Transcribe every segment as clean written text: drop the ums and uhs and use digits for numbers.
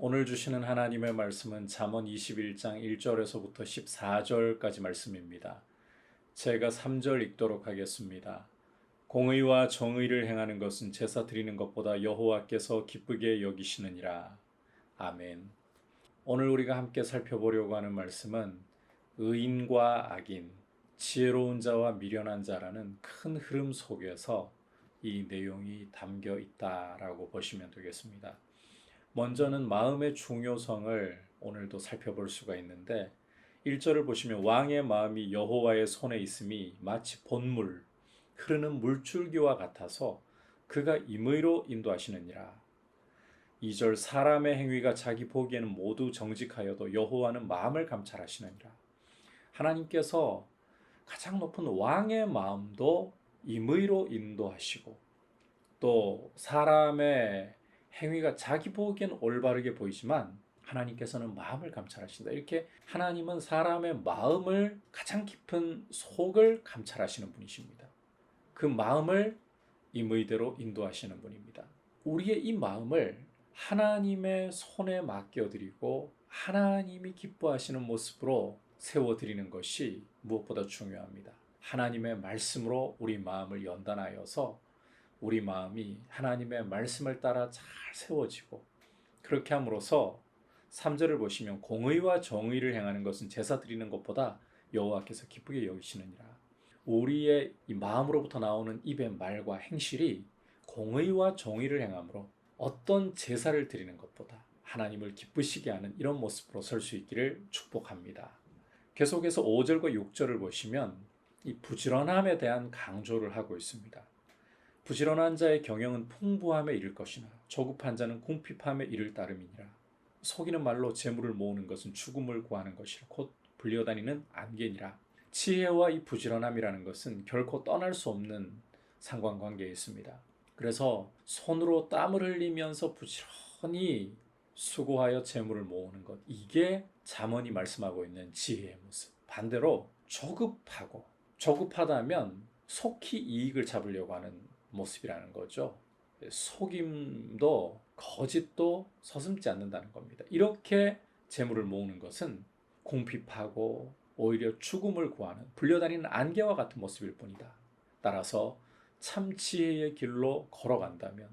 오늘 주시는 하나님의 말씀은 잠언 21장 1절에서부터 14절까지 말씀입니다. 제가 3절 읽도록 하겠습니다. 공의와 정의를 행하는 것은 제사 드리는 것보다 여호와께서 기쁘게 여기시느니라. 아멘. 오늘 우리가 함께 살펴보려고 하는 말씀은 의인과 악인, 지혜로운 자와 미련한 자라는 큰 흐름 속에서 이 내용이 담겨 있다라고 보시면 되겠습니다. 먼저는 마음의 중요성을 오늘도 살펴볼 수가 있는데 1절을 보시면 왕의 마음이 여호와의 손에 있음이 마치 본물, 흐르는 물줄기와 같아서 그가 임의로 인도하시느니라. 2절 사람의 행위가 자기 보기에는 모두 정직하여도 여호와는 마음을 감찰하시느니라. 하나님께서 가장 높은 왕의 마음도 임의로 인도하시고 또 사람의 행위가 자기 보기엔 올바르게 보이지만 하나님께서는 마음을 감찰하신다. 이렇게 하나님은 사람의 마음을 가장 깊은 속을 감찰하시는 분이십니다. 그 마음을 임의대로 인도하시는 분입니다. 우리의 이 마음을 하나님의 손에 맡겨드리고 하나님이 기뻐하시는 모습으로 세워드리는 것이 무엇보다 중요합니다. 하나님의 말씀으로 우리 마음을 연단하여서 우리 마음이 하나님의 말씀을 따라 잘 세워지고 그렇게 함으로써 3절을 보시면 공의와 정의를 행하는 것은 제사 드리는 것보다 여호와께서 기쁘게 여기시느니라. 우리의 이 마음으로부터 나오는 입의 말과 행실이 공의와 정의를 행함으로 어떤 제사를 드리는 것보다 하나님을 기쁘시게 하는 이런 모습으로 설 수 있기를 축복합니다. 계속해서 5절과 6절을 보시면 이 부지런함에 대한 강조를 하고 있습니다. 부지런한 자의 경영은 풍부함에 이를 것이나 조급한 자는 궁핍함에 이를 따름이니라. 속이는 말로 재물을 모으는 것은 죽음을 구하는 것이라 곧 불려다니는 안개니라. 지혜와 이 부지런함이라는 것은 결코 떠날 수 없는 상관관계에 있습니다. 그래서 손으로 땀을 흘리면서 부지런히 수고하여 재물을 모으는 것, 이게 잠언이 말씀하고 있는 지혜의 모습. 반대로 조급하다면 속히 이익을 잡으려고 하는 모습이라는 거죠. 속임도 거짓도 서슴지 않는다는 겁니다. 이렇게 재물을 모으는 것은 궁핍하고 오히려 죽음을 구하는 불려다니는 안개와 같은 모습일 뿐이다. 따라서 참 지혜의 길로 걸어간다면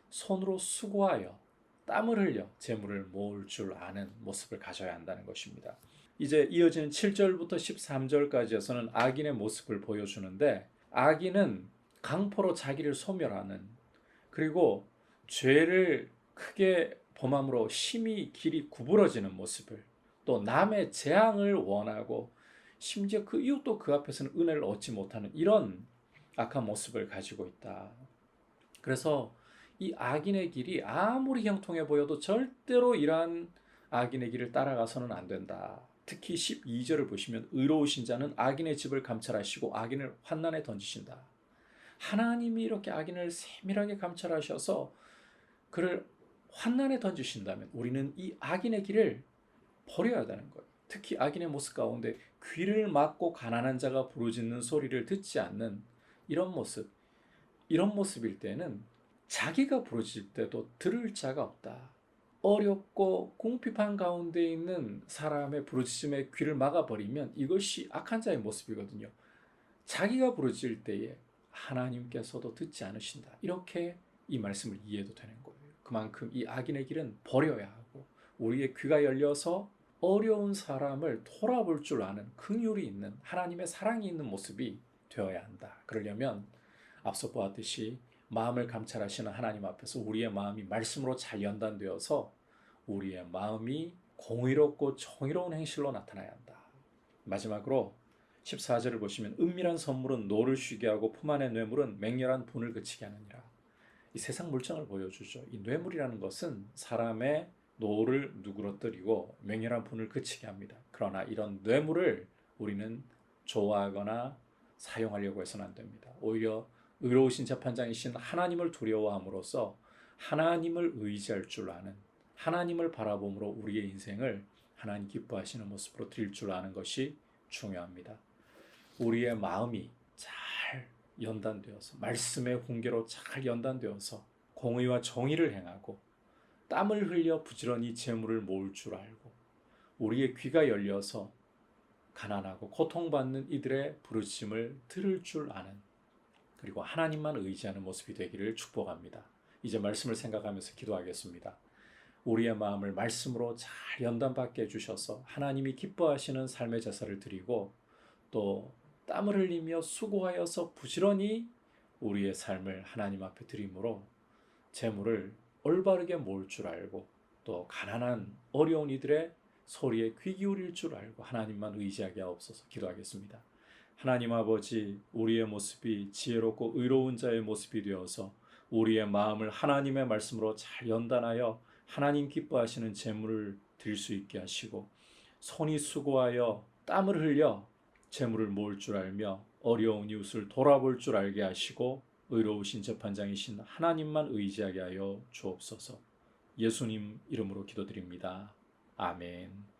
손으로 수고하여 땀을 흘려 재물을 모을 줄 아는 모습을 가져야 한다는 것입니다. 이제 이어지는 7절부터 13절까지에서는 악인의 모습을 보여주는데 악인은 강포로 자기를 소멸하는, 그리고 죄를 크게 범함으로 심히 길이 구부러지는 모습을, 또 남의 재앙을 원하고 심지어 그 이웃도 그 앞에서는 은혜를 얻지 못하는 이런 악한 모습을 가지고 있다. 그래서 이 악인의 길이 아무리 형통해 보여도 절대로 이러한 악인의 길을 따라가서는 안 된다. 특히 12절을 보시면 의로우신 자는 악인의 집을 감찰하시고 악인을 환난에 던지신다. 하나님이 이렇게 악인을 세밀하게 감찰하셔서 그를 환난에 던지신다면 우리는 이 악인의 길을 버려야 되는 거예요. 특히 악인의 모습 가운데 귀를 막고 가난한 자가 부르짖는 소리를 듣지 않는 이런 모습일 때는 자기가 부르짖을 때도 들을 자가 없다. 어렵고 궁핍한 가운데 있는 사람의 부르짖음에 귀를 막아버리면 이것이 악한 자의 모습이거든요. 자기가 부르짖을 때에 하나님께서도 듣지 않으신다. 이렇게 이 말씀을 이해도 되는 거예요. 그만큼 이 악인의 길은 버려야 하고 우리의 귀가 열려서 어려운 사람을 돌아볼 줄 아는 긍휼이 있는 하나님의 사랑이 있는 모습이 되어야 한다. 그러려면 앞서 보았듯이 마음을 감찰하시는 하나님 앞에서 우리의 마음이 말씀으로 잘 연단되어서 우리의 마음이 공의롭고 정의로운 행실로 나타나야 한다. 마지막으로 14절을 보시면 은밀한 선물은 노를 쉬게 하고 품 안의 뇌물은 맹렬한 분을 그치게 하느니라. 이 세상 물정을 보여주죠. 이 뇌물이라는 것은 사람의 노를 누그러뜨리고 맹렬한 분을 그치게 합니다. 그러나 이런 뇌물을 우리는 좋아하거나 사용하려고 해서는 안 됩니다. 오히려 의로우신 재판장이신 하나님을 두려워함으로써 하나님을 의지할 줄 아는, 하나님을 바라봄으로 우리의 인생을 하나님 기뻐하시는 모습으로 드릴 줄 아는 것이 중요합니다. 우리의 마음이 잘 연단되어서 말씀의 훈계로 잘 연단되어서 공의와 정의를 행하고 땀을 흘려 부지런히 재물을 모을 줄 알고 우리의 귀가 열려서 가난하고 고통받는 이들의 부르짖음을 들을 줄 아는, 그리고 하나님만 의지하는 모습이 되기를 축복합니다. 이제 말씀을 생각하면서 기도하겠습니다. 우리의 마음을 말씀으로 잘 연단받게 해주셔서 하나님이 기뻐하시는 삶의 제사를 드리고 또 땀을 흘리며 수고하여서 부지런히 우리의 삶을 하나님 앞에 드림으로 재물을 올바르게 모을 줄 알고 또 가난한 어려운 이들의 소리에 귀 기울일 줄 알고 하나님만 의지하게 하옵소서. 기도하겠습니다. 하나님 아버지, 우리의 모습이 지혜롭고 의로운 자의 모습이 되어서 우리의 마음을 하나님의 말씀으로 잘 연단하여 하나님 기뻐하시는 재물을 드릴 수 있게 하시고 손이 수고하여 땀을 흘려 재물을 모을 줄 알며 어려운 이웃을 돌아볼 줄 알게 하시고 의로우신 재판장이신 하나님만 의지하게 하여 주옵소서. 예수님 이름으로 기도드립니다. 아멘.